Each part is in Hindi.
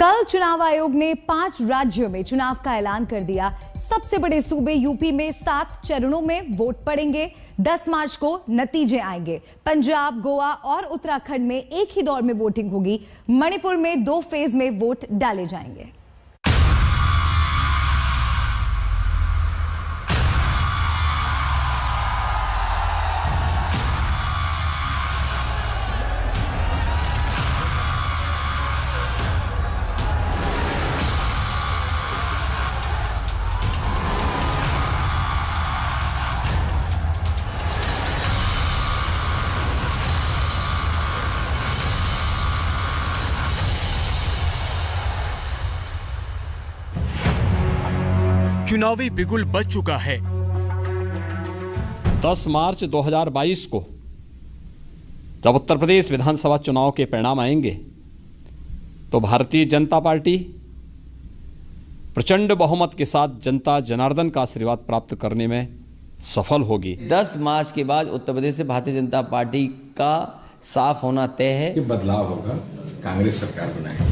कल चुनाव आयोग ने 5 राज्यों में चुनाव का ऐलान कर दिया। सबसे बड़े सूबे यूपी में 7 चरणों में वोट पड़ेंगे। 10 मार्च को नतीजे आएंगे। पंजाब, गोवा और उत्तराखंड में एक ही दौर में वोटिंग होगी। मणिपुर में 2 फेज में वोट डाले जाएंगे। चुनावी बिगुल बज चुका है। 10 मार्च 2022 को जब उत्तर प्रदेश विधानसभा चुनाव के परिणाम आएंगे तो भारतीय जनता पार्टी प्रचंड बहुमत के साथ जनता जनार्दन का आशीर्वाद प्राप्त करने में सफल होगी। 10 मार्च के बाद उत्तर प्रदेश से भारतीय जनता पार्टी का साफ होना तय है कि बदलाव होगा, कांग्रेस सरकार बनाएगी।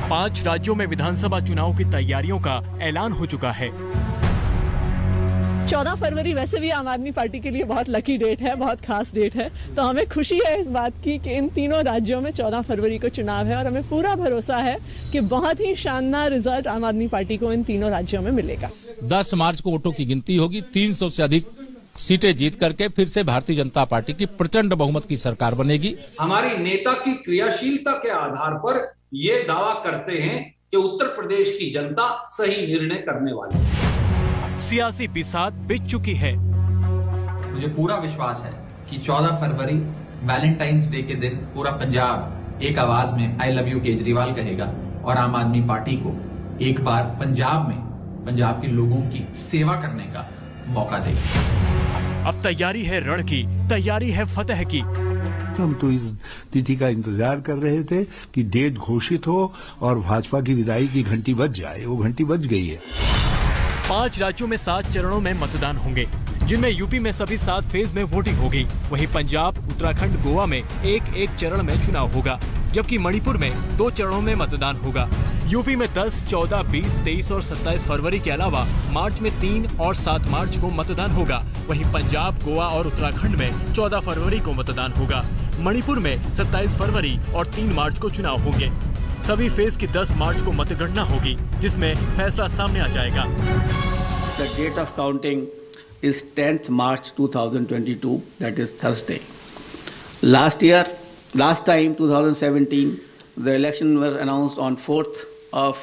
5 राज्यों में विधानसभा चुनाव की तैयारियों का ऐलान हो चुका है। 14 फरवरी वैसे भी आम आदमी पार्टी के लिए बहुत लकी डेट है, बहुत खास डेट है। तो हमें खुशी है इस बात की कि इन तीनों राज्यों में 14 फरवरी को चुनाव है और हमें पूरा भरोसा है कि बहुत ही शानदार रिजल्ट आम आदमी पार्टी को इन तीनों राज्यों में मिलेगा। 10 मार्च को वोटों की गिनती होगी। 300 से अधिक सीटें जीत करके फिर से भारतीय जनता पार्टी की प्रचंड बहुमत की सरकार बनेगी। हमारी नेता की क्रियाशीलता के आधार पर ये दावा करते हैं कि उत्तर प्रदेश की जनता सही निर्णय करने वाली है। सियासी बिसात बिछ चुकी है। मुझे पूरा विश्वास है कि 14 फरवरी वैलेंटाइंस डे के दिन पूरा पंजाब एक आवाज में आई लव यू केजरीवाल कहेगा और आम आदमी पार्टी को एक बार पंजाब में पंजाब के लोगों की सेवा करने का मौका देगा। अब तैयारी है रण की, तैयारी है फतेह की। हम तो इस तिथि का इंतजार कर रहे थे कि डेट घोषित हो और भाजपा की विदाई की घंटी बज जाए। वो घंटी बज गई है। 5 राज्यों में 7 चरणों में मतदान होंगे, जिनमें यूपी में सभी 7 फेज में वोटिंग होगी। वहीं पंजाब, उत्तराखंड, गोवा में एक चरण में चुनाव होगा, जबकि मणिपुर में 2 चरणों में मतदान होगा। यूपी में 10, 14, 20, 23 और 27 फरवरी के अलावा मार्च में 3 और 7 मार्च को मतदान होगा। वहीं पंजाब, गोवा और उत्तराखंड में 14 फरवरी को मतदान होगा। मणिपुर में 27 फरवरी और 3 मार्च को चुनाव होंगे। सभी फेज की 10 मार्च को मतगणना होगी, जिसमें फैसला सामने आ जाएगा। The date of counting is 10th March 2022, that is Thursday. Last time 2017, the election was announced on 4th of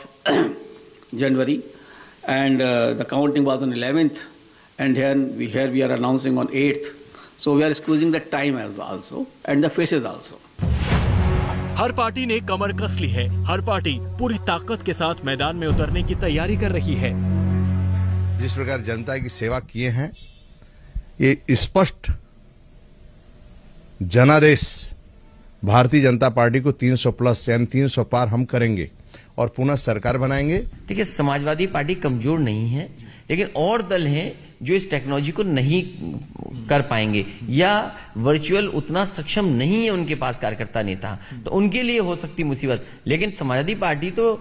January, and the counting was on 11th, and here we are announcing on 8th. So we are squeezing the time as also and the faces also. Her party ने कमर कस ली है। हर पार्टी पूरी ताकत के साथ मैदान में उतरने की तैयारी कर रही है। जिस प्रकार जनता की सेवा किए हैं, ये स्पष्ट जनादेश भारतीय जनता पार्टी को 300 प्लस यानी 300 पार हम करेंगे और पुनः सरकार बनाएंगे। देखिए, समाजवादी पार्टी कमजोर नहीं है, लेकिन और दल हैं जो इस टेक्नोलॉजी को नहीं कर पाएंगे या वर्चुअल उतना सक्षम नहीं है उनके पास कार्यकर्ता नेता, तो उनके लिए हो सकती मुसीबत। लेकिन समाजवादी पार्टी तो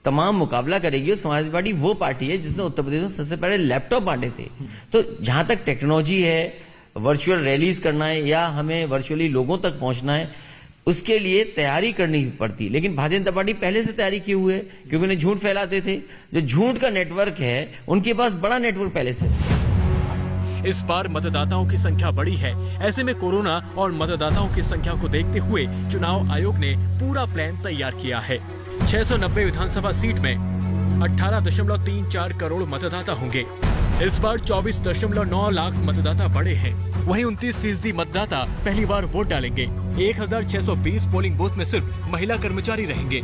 तमाम मुकाबला करेगी और समाजवादी पार्टी वो पार्टी है जिसने उत्तर प्रदेश में सबसे पहले लैपटॉप बांटे थे। तो जहां तक टेक्नोलॉजी है, वर्चुअल रैलीज करना है या हमें वर्चुअली लोगों तक पहुंचना है, उसके लिए तैयारी करनी पड़ती। लेकिन भारतीय जनता पार्टी पहले से तैयारी किए हुए है, क्योंकि उन्हें झूठ फैलाते थे। जो झूठ का नेटवर्क है, उनके पास बड़ा नेटवर्क पहले से। इस बार मतदाताओं की संख्या बड़ी है। ऐसे में कोरोना और मतदाताओं की संख्या को देखते हुए चुनाव आयोग ने पूरा प्लान तैयार किया है। 690 विधानसभा सीट में 18.34 करोड़ मतदाता होंगे। इस बार 24.9 लाख मतदाता बड़े हैं। वहीं 29% मतदाता पहली बार वोट डालेंगे। 1620 पोलिंग बूथ में सिर्फ महिला कर्मचारी रहेंगे।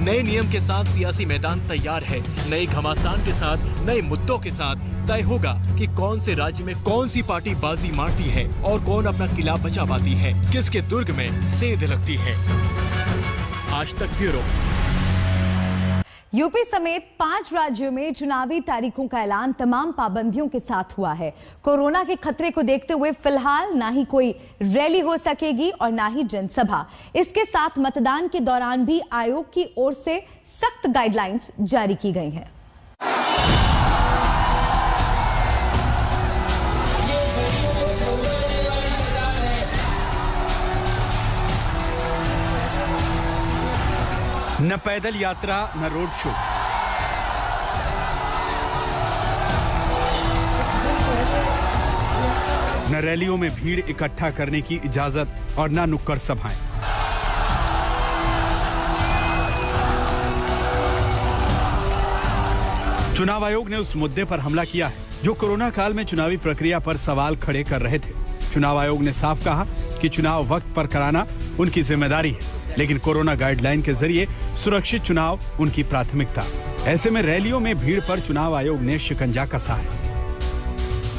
नए नियम के साथ सियासी मैदान तैयार है। नए घमासान के साथ, नए मुद्दों के साथ तय होगा कि कौन से राज्य में कौन सी पार्टी बाजी मारती है और कौन अपना किला बचा पाती है, किसके दुर्ग में सेंध लगती है। आज तक ब्यूरो। यूपी समेत 5 राज्यों में चुनावी तारीखों का ऐलान तमाम पाबंदियों के साथ हुआ है। कोरोना के खतरे को देखते हुए फिलहाल ना ही कोई रैली हो सकेगी और ना ही जनसभा। इसके साथ मतदान के दौरान भी आयोग की ओर से सख्त गाइडलाइंस जारी की गई हैं। न पैदल यात्रा न रोड शो, न रैलियों में भीड़ इकट्ठा करने की इजाजत और न नुक्कड़ सभाएं। चुनाव आयोग ने उस मुद्दे पर हमला किया है जो कोरोना काल में चुनावी प्रक्रिया पर सवाल खड़े कर रहे थे। चुनाव आयोग ने साफ कहा कि चुनाव वक्त पर कराना उनकी जिम्मेदारी है, लेकिन कोरोना गाइडलाइन के जरिए सुरक्षित चुनाव उनकी प्राथमिकता। ऐसे में रैलियों में भीड़ पर चुनाव आयोग ने शिकंजा कसा है।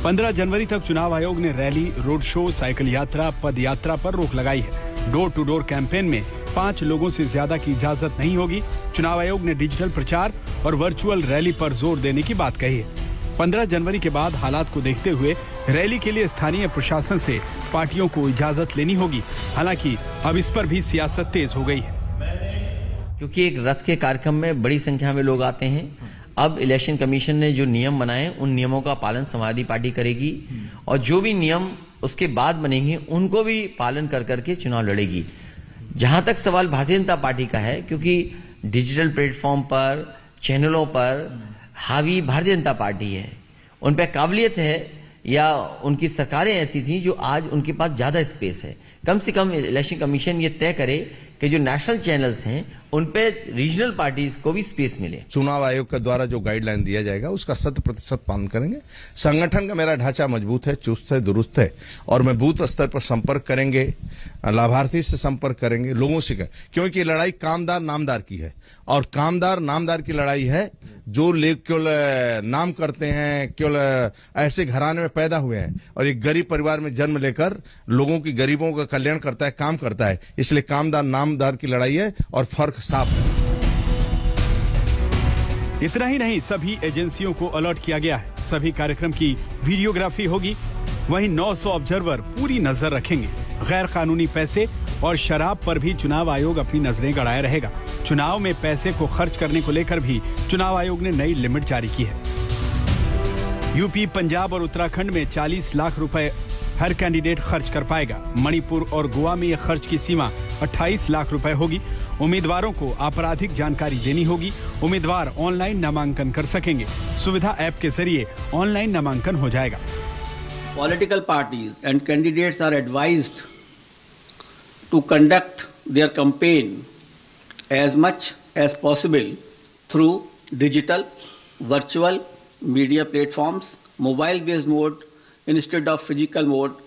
15 जनवरी तक चुनाव आयोग ने रैली, रोड शो, साइकिल यात्रा, पद यात्रा पर रोक लगाई है। डोर टू डोर कैंपेन में 5 लोगों से ज्यादा की इजाजत नहीं होगी। चुनाव आयोग ने डिजिटल प्रचार और वर्चुअल रैली पर जोर देने की बात कही है। 15 जनवरी के बाद हालात को देखते हुए रैली के लिए स्थानीय प्रशासन से पार्टियों को इजाजत लेनी होगी। हालांकि अब इस पर भी सियासत तेज हो गई है, क्योंकि एक रथ के कार्यक्रम में बड़ी संख्या में लोग आते हैं। अब इलेक्शन कमीशन ने जो नियम बनाए उन नियमों का पालन समाजवादी पार्टी करेगी और जो भी नियम उसके बाद बनेंगे उनको भी पालन कर करके चुनाव लड़ेगी। जहां तक सवाल भारतीय जनता पार्टी का है, क्योंकि डिजिटल प्लेटफॉर्म पर, चैनलों पर हावी भारतीय जनता पार्टी है, उन पर काबिलियत है या उनकी सरकारें ऐसी थी जो आज उनके पास ज्यादा स्पेस है। कम से कम इलेक्शन कमीशन ये तय करे कि जो नेशनल चैनल्स हैं उन पे रीजनल पार्टीज को भी स्पेस मिले। चुनाव आयोग के द्वारा जो गाइडलाइन दिया जाएगा उसका 100% पालन करेंगे। संगठन का मेरा ढांचा मजबूत है, चुस्त है, दुरुस्त है और मैं बूथ स्तर पर संपर्क करेंगे, लाभार्थी से संपर्क करेंगे, लोगों से, क्योंकि लड़ाई कामदार नामदार की है और कामदार नामदार की लड़ाई है। जो लोग केवल नाम करते हैं, केवल ऐसे घराने में पैदा हुए हैं और एक गरीब परिवार में जन्म लेकर लोगों की, गरीबों का कल्याण करता है, काम करता है, इसलिए कामदार नामदार की लड़ाई है और फर्क साफ है। इतना ही नहीं, सभी एजेंसियों को अलर्ट किया गया है। सभी कार्यक्रम की वीडियोग्राफी होगी। वहीं 900 ऑब्जर्वर पूरी नजर रखेंगे। गैर कानूनी पैसे और शराब पर भी चुनाव आयोग अपनी नजरें गड़ाए रहेगा। चुनाव में पैसे को खर्च करने को लेकर भी चुनाव आयोग ने नई लिमिट जारी की है। यूपी, पंजाब और उत्तराखंड में 40 लाख रुपए हर कैंडिडेट खर्च कर पाएगा। मणिपुर और गोवा में यह खर्च की सीमा 28 लाख रुपए होगी। उम्मीदवारों को आपराधिक जानकारी देनी होगी। उम्मीदवार ऑनलाइन नामांकन कर सकेंगे। सुविधा ऐप के जरिए ऑनलाइन नामांकन हो जाएगा। Political parties and candidates are advised to conduct their campaign as much as possible through digital, virtual media platforms, mobile-based mode instead of physical mode,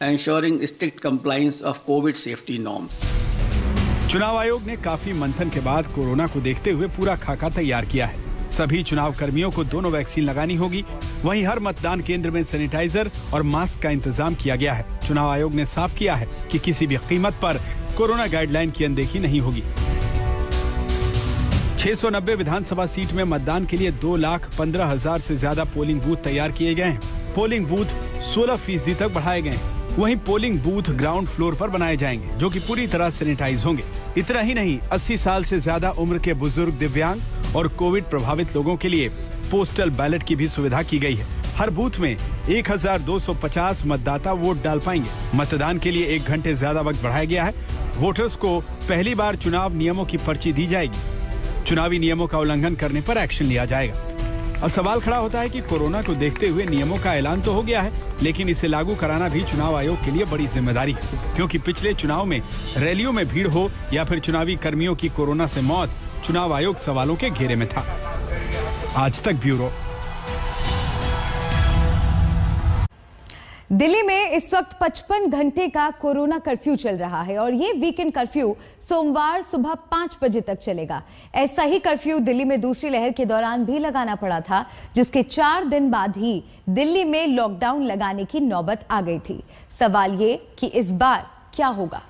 ensuring strict compliance of COVID safety norms. चुनाव आयोग ने काफी मंथन के बाद कोरोना को देखते हुए पूरा खाका तैयार किया है। सभी चुनाव कर्मियों को दोनों वैक्सीन लगानी होगी। वहीं हर मतदान केंद्र में सैनिटाइजर और मास्क का इंतजाम किया गया है। चुनाव आयोग ने साफ किया है कि किसी भी कीमत पर कोरोना गाइडलाइन की अनदेखी नहीं होगी। 690 विधानसभा सीट में मतदान के लिए 2,15,000 से ज्यादा पोलिंग बूथ तैयार किए गए हैं। पोलिंग बूथ 16% तक बढ़ाए गए हैं। वहीं पोलिंग बूथ ग्राउंड फ्लोर पर बनाए जाएंगे, जो कि पूरी तरह सैनिटाइज होंगे। इतना ही नहीं, 80 साल से ज्यादा उम्र के बुजुर्ग, दिव्यांग और कोविड प्रभावित लोगों के लिए पोस्टल बैलेट की भी सुविधा की गई है। हर बूथ में 1250 मतदाता वोट डाल पाएंगे। मतदान के लिए 1 घंटे ज्यादा वक्त बढ़ाया गया है। वोटर्स को पहली बार चुनाव नियमों की पर्ची दी जाएगी। चुनावी नियमों का उल्लंघन करने पर एक्शन लिया जाएगा। अब सवाल खड़ा होता है कि कोरोना को देखते हुए नियमों का ऐलान तो हो गया है, लेकिन इसे लागू कराना भी चुनाव आयोग के लिए बड़ी जिम्मेदारी है, क्योंकि पिछले चुनाव में रैलियों में भीड़ हो या फिर चुनावी कर्मियों की कोरोना से मौत, चुनाव आयोग सवालों के घेरे में था। आज तक ब्यूरो। दिल्ली में इस वक्त 55 घंटे का कोरोना कर्फ्यू चल रहा है और ये वीकेंड कर्फ्यू सोमवार सुबह 5 बजे तक चलेगा। ऐसा ही कर्फ्यू दिल्ली में दूसरी लहर के दौरान भी लगाना पड़ा था, जिसके 4 दिन बाद ही दिल्ली में लॉकडाउन लगाने की नौबत आ गई थी। सवाल ये कि इस बार क्या होगा।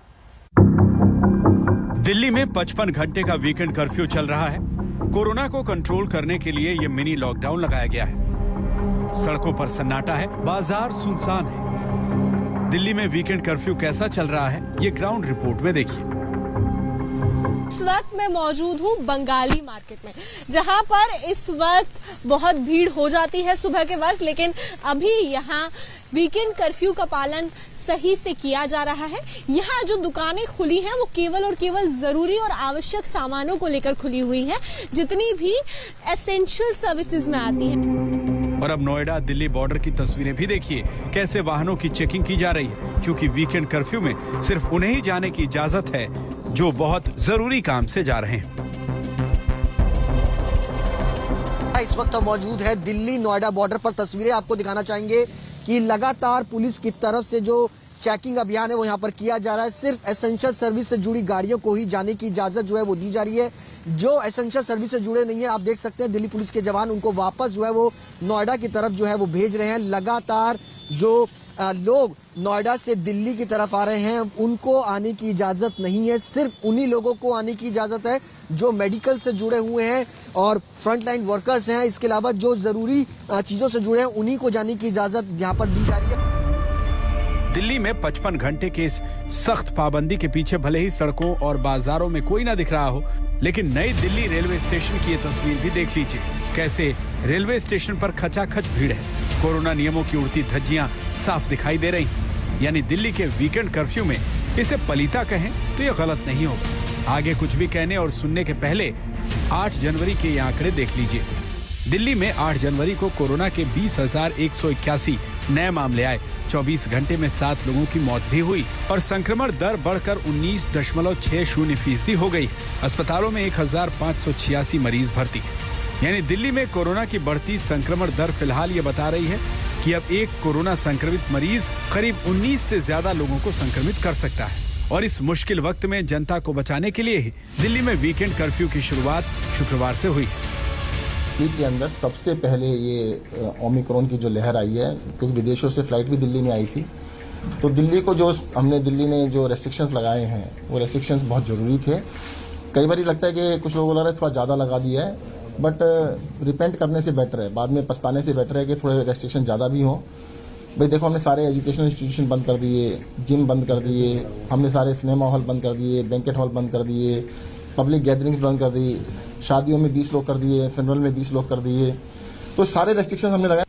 दिल्ली में 55 घंटे का वीकेंड कर्फ्यू चल रहा है। कोरोना को कंट्रोल करने के लिए ये मिनी लॉकडाउन लगाया गया है। सड़कों पर सन्नाटा है, बाजार सुनसान है। दिल्ली में वीकेंड कर्फ्यू कैसा चल रहा है, ये ग्राउंड रिपोर्ट में देखिए। इस वक्त मैं मौजूद हूँ बंगाली मार्केट में, जहां पर इस वक्त बहुत भीड़ हो जाती है सुबह के वक्त, लेकिन अभी यहाँ वीकेंड कर्फ्यू का पालन सही से किया जा रहा है। यहाँ जो दुकानें खुली हैं वो केवल और केवल जरूरी और आवश्यक सामानों को लेकर खुली हुई हैं, जितनी भी एसेंशियल सर्विसेज में आती हैं। और अब नोएडा दिल्ली बॉर्डर की तस्वीरें भी देखिए, कैसे वाहनों की चेकिंग की जा रही है, क्योंकि वीकेंड कर्फ्यू में सिर्फ उन्हें ही जाने की इजाजत है जो बहुत जरूरी काम से जा रहे हैं। इस वक्त हम मौजूद है दिल्ली नोएडा बॉर्डर पर। तस्वीरें आपको दिखाना चाहेंगे कि लगातार पुलिस की तरफ से जो चेकिंग अभियान है वो यहाँ पर किया जा रहा है। सिर्फ एसेंशियल सर्विस से जुड़ी गाड़ियों को ही जाने की इजाजत जो है वो दी जा रही है। जो एसेंशियल सर्विस से जुड़े नहीं है, आप देख सकते हैं दिल्ली पुलिस के जवान उनको वापस जो है वो नोएडा की तरफ जो है वो भेज रहे हैं। लगातार जो लोग नोएडा से दिल्ली की तरफ आ रहे हैं उनको आने की इजाजत नहीं है। सिर्फ उन्हीं लोगों को आने की इजाजत है जो मेडिकल से जुड़े हुए हैं और फ्रंटलाइन वर्कर्स हैं। इसके अलावा जो जरूरी चीजों से जुड़े हैं उन्हीं को जाने की इजाजत यहाँ पर दी जा रही है। दिल्ली में 55 घंटे के इस सख्त पाबंदी के पीछे भले ही सड़कों और बाजारों में कोई ना दिख रहा हो, लेकिन नई दिल्ली रेलवे स्टेशन की ये तस्वीर भी देख लीजिए, कैसे रेलवे स्टेशन पर खचाखच भीड़ है। कोरोना नियमों की उड़ती धज्जियां साफ दिखाई दे रही। यानी दिल्ली के वीकेंड कर्फ्यू में इसे पलीता कहें तो ये गलत नहीं होगा। आगे कुछ भी कहने और सुनने के पहले 8 जनवरी के ये आंकड़े देख लीजिए। दिल्ली में 8 जनवरी को कोरोना के 20,181 नए मामले आए। 24 घंटे में 7 लोगों की मौत भी हुई और संक्रमण दर बढ़कर 19.60% हो गई। अस्पतालों में 1,586 मरीज भर्ती। यानी दिल्ली में कोरोना की बढ़ती संक्रमण दर फिलहाल ये बता रही है कि अब एक कोरोना संक्रमित मरीज करीब 19 से ज्यादा लोगों को संक्रमित कर सकता है। और इस मुश्किल वक्त में जनता को बचाने के लिए ही दिल्ली में वीकेंड कर्फ्यू की शुरुआत शुक्रवार से हुई। दिल्ली के अंदर सबसे पहले ये ओमिक्रॉन की जो लहर आई है, क्योंकि विदेशों से फ्लाइट भी दिल्ली में आई थी, तो दिल्ली को जो हमने दिल्ली में जो रेस्ट्रिक्शंस लगाए हैं वो रेस्ट्रिक्शंस बहुत जरूरी थे। कई बार लगता है कि कुछ लोगों ने थोड़ा ज़्यादा लगा दिया है, बट रिपेंट करने से बेटर है, बाद में पछताने से बेटर है कि थोड़े रेस्ट्रिक्शन ज़्यादा भी हों। भाई देखो, हमने सारे एजुकेशनल इंस्टीट्यूशन बंद कर दिए, जिम बंद कर दिए, हमने सारे सिनेमा हॉल बंद कर दिए, बैंकेट हॉल बंद कर दिए, पब्लिक गैदरिंग्स बंद कर दी, शादियों में 20 लोग कर दिए, फ्यूनरल में 20 लोग कर दिए, तो सारे रेस्ट्रिक्शन हमने लगाए।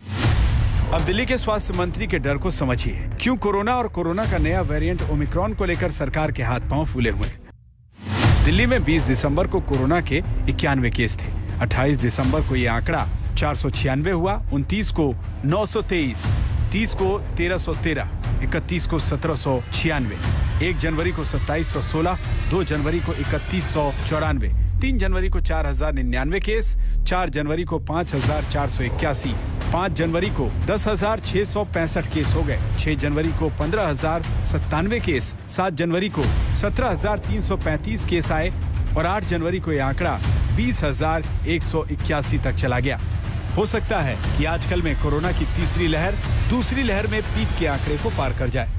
अब दिल्ली के स्वास्थ्य मंत्री के डर को समझिए, क्यों कोरोना और कोरोना का नया वेरिएंट ओमिक्रॉन को लेकर सरकार के हाथ पांव फूले हुए। दिल्ली में 20 दिसंबर को कोरोना के 91 केस थे। 28 दिसंबर को ये आंकड़ा 496 हुआ, 29 को 923, 30 को 1313, 31 को 1796, 1 जनवरी को 2716, 2 जनवरी को 3194, 3 जनवरी को 4099 केस, 4 जनवरी को 5481, 5 जनवरी को 10,665 केस हो गए, 6 जनवरी को 15,097 केस, 7 जनवरी को 17,335 केस आए और 8 जनवरी को यह आंकड़ा 20,181 तक चला गया। हो सकता है कि आजकल में कोरोना की तीसरी लहर दूसरी लहर में पीक के आंकड़े को पार कर जाए।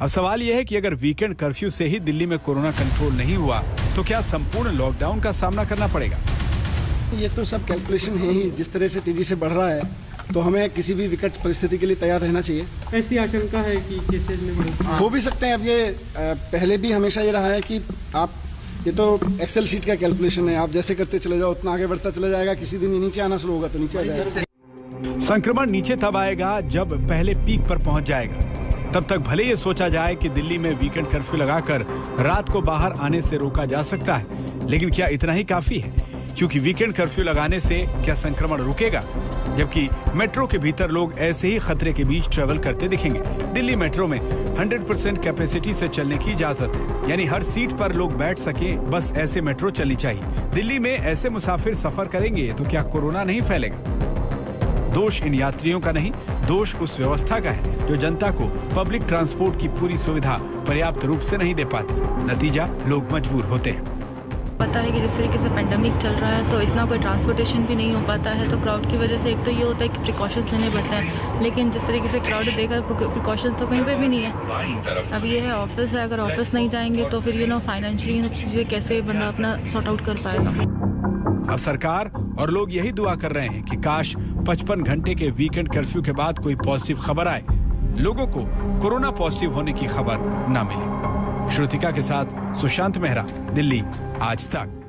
अब सवाल यह है कि अगर वीकेंड कर्फ्यू से ही दिल्ली में कोरोना कंट्रोल नहीं हुआ तो क्या संपूर्ण लॉकडाउन का सामना करना पड़ेगा? ये तो सब कैलकुलेशन है ही। जिस तरह से तेजी से बढ़ रहा है तो हमें किसी भी विकट परिस्थिति के लिए तैयार रहना चाहिए। ऐसी आशंका है कि केसेस में हो भी सकते हैं। अब ये पहले भी हमेशा ये रहा है कि आप, ये तो एक्सेल शीट का कैलकुलेशन है, आप जैसे करते चले जाओ उतना आगे बढ़ता चला जाएगा। किसी दिन ये नीचे आना शुरू होगा तो नीचे आ जाएगा। संक्रमण नीचे तब आएगा जब पहले पीक पर पहुंच जाएगा। तब तक भले ये सोचा जाए कि दिल्ली में वीकेंड कर्फ्यू लगाकर रात को बाहर आने से रोका जा सकता है, लेकिन क्या इतना ही काफी है? क्योंकि वीकेंड कर्फ्यू लगाने से क्या संक्रमण रुकेगा? जबकि मेट्रो के भीतर लोग ऐसे ही खतरे के बीच ट्रेवल करते दिखेंगे। दिल्ली मेट्रो में 100% कैपेसिटी से चलने की इजाजत है, यानी हर सीट पर लोग बैठ सके, बस ऐसे मेट्रो चलनी चाहिए। दिल्ली में ऐसे मुसाफिर सफर करेंगे तो क्या कोरोना नहीं फैलेगा? दोष इन यात्रियों का नहीं, दोष उस व्यवस्था का है जो जनता को पब्लिक ट्रांसपोर्ट की पूरी सुविधा पर्याप्त रूप से नहीं दे पाती। नतीजा, लोग मजबूर होते हैं। पता है कि जिस तरीके से पेंडेमिक चल रहा है तो इतना कोई ट्रांसपोर्टेशन भी नहीं हो पाता है, तो क्राउड की वजह से एक तो ये होता है कि प्रिकॉशंस लेने पड़ते हैं, लेकिन जिस तरीके से क्राउड देखा प्रिकॉशंस तो कहीं पे भी नहीं है। अब ये है ऑफिस है, अगर ऑफिस नहीं जाएंगे तो फिर फाइनेंशियली सब चीज़ें कैसे बंदा अपना सॉर्ट आउट कर पाएगा। अब सरकार और लोग यही दुआ कर रहे हैं कि काश 55 घंटे के वीकेंड कर्फ्यू के बाद कोई पॉजिटिव खबर आए, लोगों को कोरोना पॉजिटिव होने की खबर न मिले। श्रुतिका के साथ सुशांत मेहरा, दिल्ली, आज तक।